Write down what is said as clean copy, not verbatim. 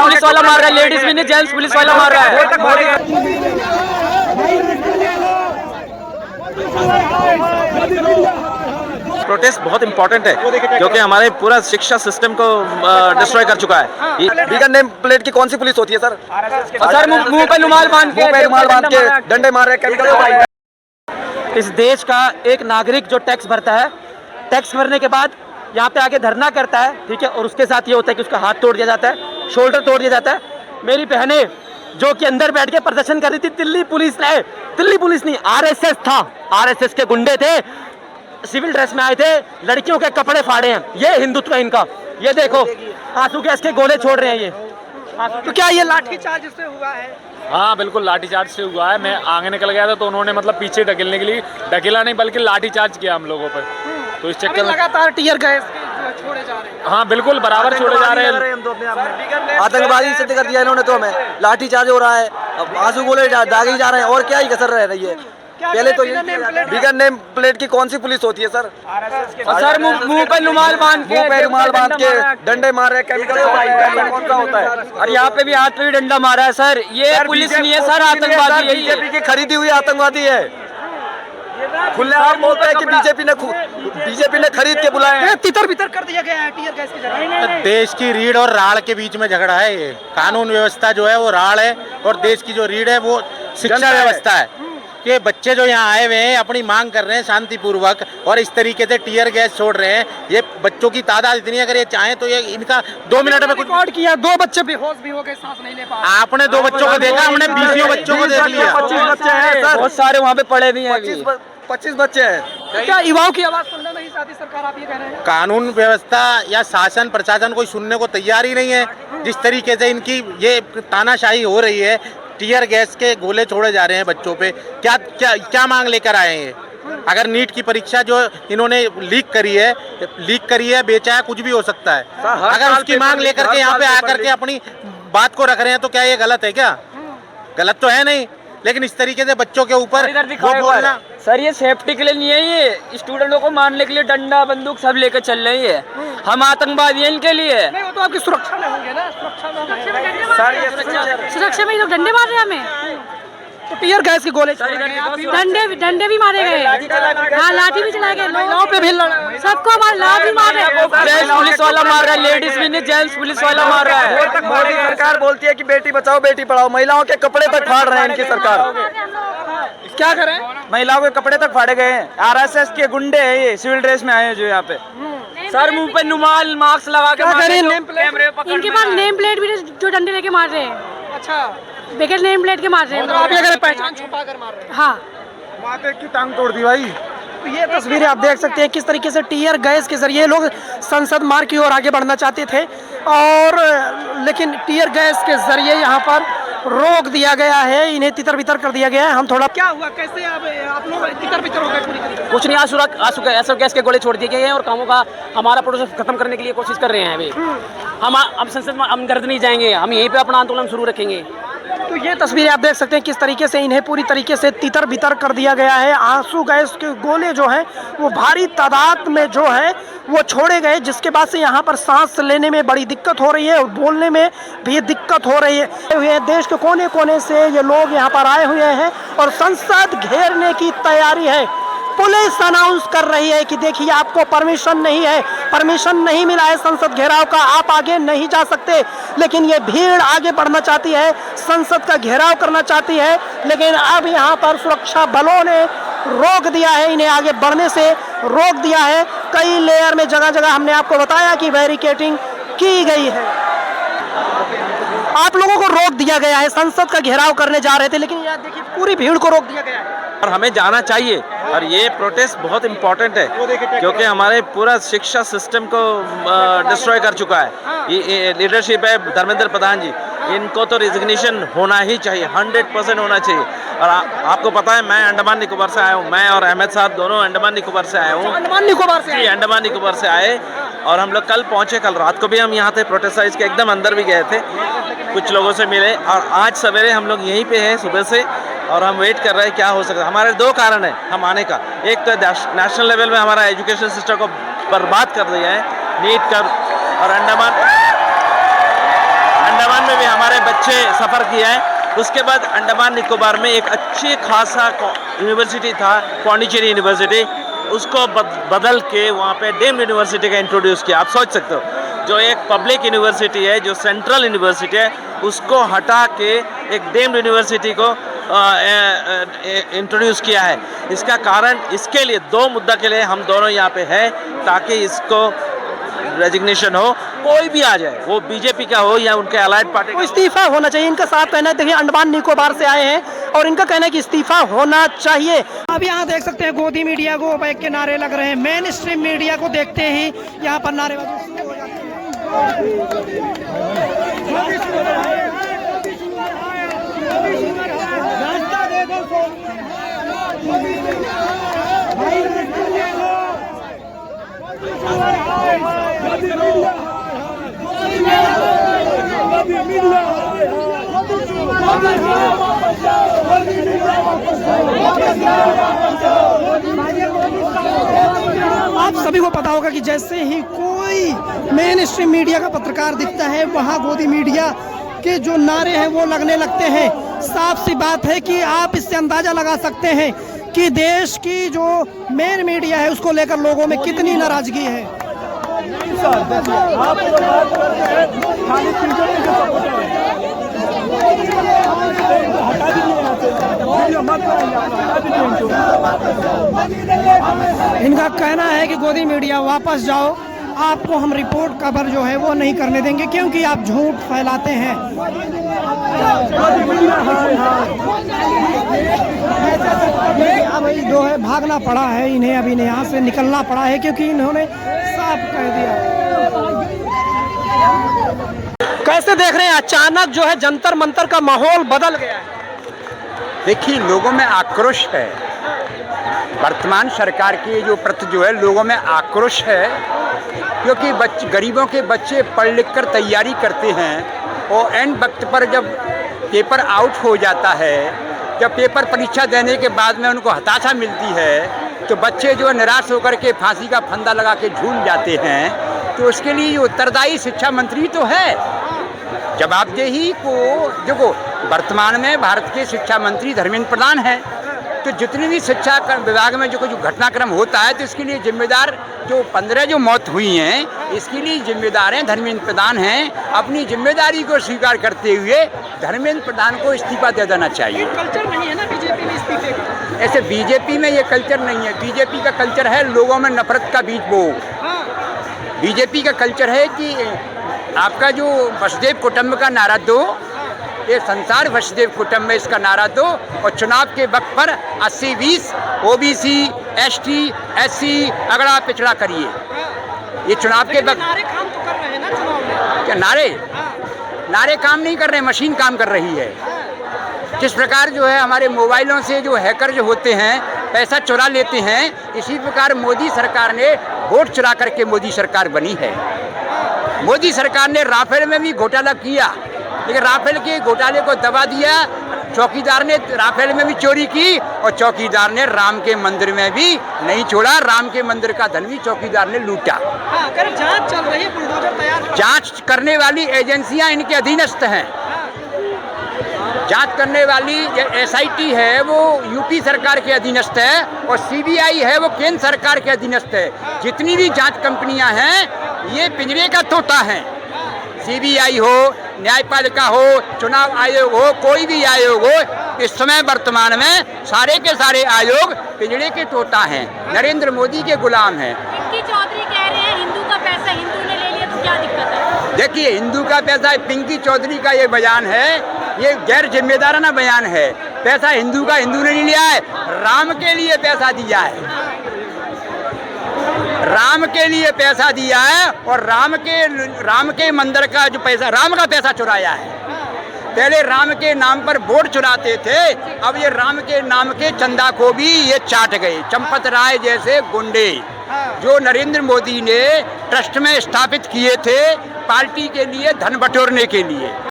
Police वाला मार रहा है, लेडीज भी नहीं, जेंट्स पुलिस वाला मार रहा है। प्रोटेस्ट बहुत इंपॉर्टेंट है क्योंकि हमारे पूरा शिक्षा सिस्टम को डिस्ट्रॉय कर चुका है। बिगर नेम प्लेट की कौन सी पुलिस होती है सर? सर मुंह पे रुमाल बांध के डंडे मार रहे हैं। इस देश का एक नागरिक जो टैक्स भरता है, टैक्स भरने के बाद यहाँ पे आके धरना करता है, ठीक है, और उसके साथ ये होता है कि उसका हाथ तोड़ दिया जाता है, शोल्डर तोड़ दिया जाता है। मेरी बहनें जो कि अंदर बैठ के प्रदर्शन कर रही थी, दिल्ली पुलिस नहीं, आरएसएस था, आरएसएस के गुंडे थे, सिविल ड्रेस में आए थे, लड़कियों के कपड़े फाड़े हैं। ये हिंदुत्व है इनका। ये देखो आंसू गैस के गोले छोड़ रहे हैं ये। तो क्या ये लाठीचार्ज से हुआ है? हाँ बिल्कुल लाठीचार्ज से हुआ है। मैं आगे निकल गया था तो उन्होंने मतलब पीछे ढकेलने के लिए ढकेला नहीं बल्कि लाठीचार्ज किया हम लोगों पर। तो इस चक्कर में लगातार टीयर गैस छोड़े जा रहे हैं। हाँ बिल्कुल बराबर छोड़े जा रहे हैं। आतंकवादी सिद्ध कर दिया इन्होंने तो हमें। लाठीचार्ज हो रहा है, अब आंसू गोले दागे जा रहे हैं, और क्या ही कसर रह रही है। पहले तो बिगर नेम प्लेट की कौन सी पुलिस होती है सर? सर मुंह पे रुमाल बांध के डंडे मार रहे हैं। कौन सा होता है? और यहाँ पे भी हाथ पे भी डंडा मारा है सर। ये पुलिस नहीं है सर, आतंकवादी है। बीजेपी की खरीदी हुई आतंकवादी है। खुलेआम बोलते हैं कि बीजेपी ने खरीद के बुलाए हैं। तितर बितर कर दिया गया है टीयर गैस के जरिए। देश की रीढ़ और राड़ के बीच में झगड़ा है। ये कानून व्यवस्था जो है वो राड़ है और देश की जो रीढ़ है वो शिक्षा व्यवस्था है। कि बच्चे जो यहाँ आए हुए हैं अपनी मांग कर रहे हैं शांतिपूर्वक और इस तरीके से टीयर गैस छोड़ रहे हैं। ये बच्चों की तादाद इतनी है, अगर ये चाहें तो ये इनका 2 मिनट में कुछ रिकॉर्ड किया। 2 बच्चे बेहोश भी हो गए, सांस नहीं ले पा। आपने 2 बच्चों को देखा, हमने 20 बच्चों को देख लिया। 25 बच्चे हैं सर, बहुत सारे वहाँ पे पड़े भी हैं। 25 बच्चे हैं। क्या युवाओं की आवाज सुनना नहीं चाहती सरकार, आप ये कह रहे हैं? कानून व्यवस्था या शासन प्रशासन कोई सुनने को तैयार ही नहीं है। जिस तरीके से इनकी ये तानाशाही हो रही है, टीयर गैस के गोले छोड़े जा रहे हैं बच्चों पे। क्या क्या क्या मांग लेकर आए हैं? अगर नीट की परीक्षा जो इन्होंने लीक करी है, बेचा है, कुछ भी हो सकता है। अगर उसकी मांग लेकर के यहाँ पे आकर के अपनी बात को रख रहे हैं तो क्या ये गलत है? क्या गलत तो है नहीं, लेकिन इस तरीके से बच्चों के ऊपर वो बोलना। सर ये सेफ्टी के लिए नहीं है, ये स्टूडेंटों को मारने के लिए डंडा बंदूक सब लेकर चल रही है। हम आतंकवादी हैं इनके लिए। नहीं, वो तो आपकी सुरक्षा में होंगे ना। सुरक्षा में ये लोग डंडे मार रहे हैं हमें। तो टीयर गैस के गोले डंडे भी मारे गए। हाँ लाठी भी चलाए गए। लोगों पे भी सबको लाठी मार रहे हैं। जेंट्स पुलिस वाला मार रहा है, लेडीज भी नहीं, जेंट्स पुलिस वाला मार रहा है। मोदी सरकार बोलती है कि बेटी बचाओ बेटी पढ़ाओ, महिलाओं के कपड़े तक फाड़ रहे हैं इनकी सरकार। क्या करें? महिलाओं के कपड़े तक फाड़े गए हैं। आरएसएस के गुंडे हैं ये, सिविल ड्रेस में आए हैं जो यहाँ पे। सर मुंह पे रुमाल मास्क लगा के इनके पास नेम प्लेट भी जो डंडे लेके मार रहे हैं। अच्छा, बगैर नेम प्लेट के मार रहे हैं। आप ये पहचान छुपा कर मार रहे हैं। हाँ माथे की टांग तोड़ दी भाई। तो ये तस्वीरें आप देख सकते हैं किस तरीके से टीयर गैस के जरिए लोग संसद मार्ग की ओर आगे बढ़ना चाहते थे, और लेकिन टीयर गैस के जरिए यहाँ पर रोक दिया गया है, इन्हें तितर बितर कर दिया गया है। हम थोड़ा क्या हुआ, कैसे आप लोग तितर बितर हो गए पूरी तरीके से? कुछ नहीं, आंसू गैस के गोले छोड़ दिए गए हैं और कामों का हमारा प्रोसेस खत्म करने के लिए कोशिश कर रहे हैं अभी। हम संसद में हम गर्द नहीं जाएंगे, हम यहीं पे अपना आंदोलन शुरू रखेंगे। तो ये तस्वीरें आप देख सकते हैं किस तरीके से इन्हें पूरी तरीके से तितर बितर कर दिया गया है। आंसू गैस के गोले जो हैं वो भारी तादाद में जो है वो छोड़े गए, जिसके बाद से यहाँ पर सांस लेने में बड़ी दिक्कत हो रही है और बोलने में भी दिक्कत हो रही है। देश के कोने कोने से ये लोग यहाँ पर आए हुए हैं और संसद घेरने की तैयारी है। पुलिस अनाउंस कर रही है कि देखिए आपको परमिशन नहीं मिला है संसद घेराव का, आप आगे नहीं जा सकते। लेकिन ये भीड़ आगे बढ़ना चाहती है, संसद का घेराव करना चाहती है, लेकिन अब यहाँ पर सुरक्षा बलों ने रोक दिया है, इन्हें आगे बढ़ने से रोक दिया है। कई लेयर में जगह जगह हमने आपको बताया कि बैरिकेडिंग की गई है। आप लोगों को रोक दिया गया है, संसद का घेराव करने जा रहे थे, लेकिन यहाँ देखिए पूरी भीड़ को रोक दिया गया है। और हमें जाना चाहिए, और ये प्रोटेस्ट बहुत इम्पोर्टेंट है क्योंकि हमारे पूरा शिक्षा सिस्टम को डिस्ट्रॉय कर चुका है। ये लीडरशिप है धर्मेंद्र प्रधान जी, इनको तो रिजिग्नेशन होना ही चाहिए, 100% होना चाहिए। और आपको पता है मैं अंडमान निकोबार से आया हूँ, मैं और अहमद साहब दोनों अंडमान निकोबार से आए हूँ। अंडमान निकोबार से आए और हम लोग कल पहुँचे, कल रात को भी हम यहाँ थे प्रोटेस्ट के एकदम अंदर भी गए थे, कुछ लोगों से मिले, और आज सवेरे हम लोग यहीं पे हैं सुबह से, और हम वेट कर रहे हैं क्या हो सकता है। हमारे 2 कारण है हम आने का। एक तो नेशनल लेवल में हमारा एजुकेशन सिस्टम को बर्बाद कर दिया है नीट कर, और अंडमान में अच्छे सफ़र किया है। उसके बाद अंडमान निकोबार में एक अच्छी खासा यूनिवर्सिटी था, पौंडीचेरी यूनिवर्सिटी, उसको बदल के वहाँ पे डीम्ड यूनिवर्सिटी का इंट्रोड्यूस किया। आप सोच सकते हो, जो एक पब्लिक यूनिवर्सिटी है, जो सेंट्रल यूनिवर्सिटी है, उसको हटा के एक डीम्ड यूनिवर्सिटी को इंट्रोड्यूस किया है। इसका कारण, इसके लिए दो मुद्दा के लिए हम दोनों यहाँ पे हैं, ताकि इसको रेजिग्नेशन हो, कोई भी आ जाए, वो बीजेपी का हो या उनके अलाइड पार्टी वो इस्तीफा होना चाहिए, इनका साफ कहना है। देखिए, अंडमान निकोबार से आए हैं और इनका कहना है कि इस्तीफा होना चाहिए। अब यहाँ देख सकते हैं गोदी मीडिया को बैक के नारे लग रहे हैं। मेन स्ट्रीम मीडिया को देखते ही यहाँ पर नारेबाजी शुरू हो जाती आप सभी को पता होगा कि जैसे ही कोई मेन स्ट्रीम मीडिया का पत्रकार दिखता है, वहाँ गोदी मीडिया के जो नारे हैं वो लगने लगते हैं। साफ सी बात है कि आप इससे अंदाजा लगा सकते हैं कि देश की जो मेन मीडिया है उसको लेकर लोगों में कितनी नाराजगी है। इनका कहना है कि गोदी मीडिया वापस जाओ, आपको हम रिपोर्ट कवर जो है वो नहीं करने देंगे क्योंकि आप झूठ फैलाते हैं। अब जो है भागना पड़ा है इन्हें, अभी यहाँ से निकलना पड़ा है क्योंकि इन्होंने साफ कह दिया। कैसे देख रहे हैं, अचानक जो है जंतर मंतर का माहौल बदल गया है? देखिए, लोगों में आक्रोश है, वर्तमान सरकार की जो प्रति जो है लोगों में आक्रोश है, क्योंकि गरीबों के बच्चे पढ़ लिख कर तैयारी करते हैं और एंड वक्त पर जब पेपर आउट हो जाता है, जब पेपर परीक्षा देने के बाद में उनको हताशा मिलती है, तो बच्चे जो निराश होकर के फांसी का फंदा लगा के झूल जाते हैं। तो उसके लिए उत्तरदायी शिक्षा मंत्री तो है, जवाबदेही को देखो, वर्तमान में भारत के शिक्षा मंत्री धर्मेंद्र प्रधान है, तो जितनी भी शिक्षा विभाग में जो कुछ घटनाक्रम होता है तो इसके लिए जिम्मेदार जो 15 जो मौत हुई हैं, इसके लिए जिम्मेदार हैं धर्मेंद्र प्रधान हैं। अपनी जिम्मेदारी को स्वीकार करते हुए धर्मेंद्र प्रधान को इस्तीफा दे देना चाहिए। कल्चर नहीं है ना बीजेपी में इस्तीफे का? ऐसे बीजेपी में ये कल्चर नहीं है। बीजेपी का कल्चर है लोगों में नफरत का बीज बो। बीजेपी का कल्चर है कि आपका जो वसुदेव कुटुंब का नारा दो, ये संसार वसुदेव कुटुंब में इसका नारा दो, और चुनाव के वक्त पर 80-20 ओबीसी, एसटी, एससी, अगड़ा पिछड़ा करिए। ये चुनाव के वक्त नारे काम तो कर रहे हैं ना चुनाव में? क्या नारे काम नहीं कर रहे, मशीन काम कर रही है। जिस प्रकार जो है हमारे मोबाइलों से जो हैकर जो होते हैं पैसा चुरा लेते हैं, इसी प्रकार मोदी सरकार ने वोट चुरा करके मोदी सरकार बनी है। मोदी सरकार ने राफेल में भी घोटाला किया, लेकिन राफेल के घोटाले को दबा दिया। चौकीदार ने राफेल में भी चोरी की और चौकीदार ने राम के मंदिर में भी नहीं छोड़ा। राम के मंदिर का धन भी चौकीदार ने लूटा। जांच चल रही है, बुलडोजर तैयार। जांच करने वाली एजेंसियां इनके अधीनस्थ हैं। जांच करने वाली एसआईटी है वो यूपी सरकार के अधीनस्थ है, और सीबीआई है वो केंद्र सरकार के अधीनस्थ है। जितनी भी जांच कंपनियां हैं ये पिंजरे का तोता है। सीबीआई हो, न्यायपालिका हो, चुनाव आयोग हो, कोई भी आयोग हो, इस समय वर्तमान में सारे के सारे आयोग पिंजरे के तोता हैं, नरेंद्र मोदी के गुलाम हैं। पिंकी चौधरी कह रहे हैं हिंदू का पैसा हिंदू ने ले लिया, तो क्या दिक्कत है? देखिए, हिंदू का पैसा, पिंकी चौधरी का ये बयान है, ये गैर जिम्मेदाराना बयान है। पैसा हिंदू का हिंदू ने नहीं लिया है, राम के लिए पैसा दिया है। राम के लिए पैसा दिया है, और राम के मंदिर का जो पैसा, राम का पैसा चुराया है। पहले राम के नाम पर वोट चुराते थे, अब ये राम के नाम के चंदा को भी ये चाट गए। चंपत राय जैसे गुंडे जो नरेंद्र मोदी ने ट्रस्ट में स्थापित किए थे पार्टी के लिए, धन बटोरने के लिए।